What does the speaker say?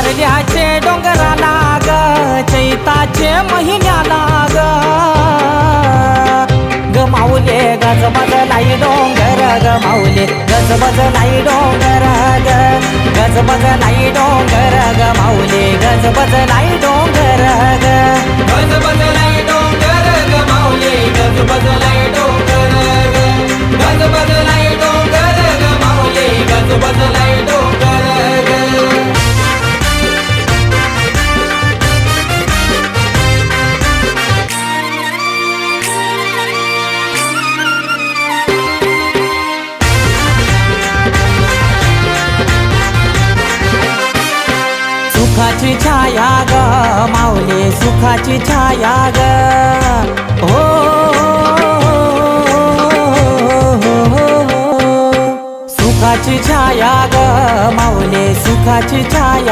वारल्याचे डोंगराला ग चैताचे महिन्याला ग ग माऊले गज बजलाई डोंगर ग माऊले गज बजलाई डोंगर ग गज बजलाई डोंगर ग माऊले गज बजलाई डोंगर ग गज बजलाई डोंगर ग माऊले गज बजलाई डोंगर ग गज बजलाई डोंगर ग माऊले गज बजलाई डोंगर ग सुखाची छाया ग माऊले सुखाची छाया ग हो सुखाची छाया ग माऊले सुखाची छाया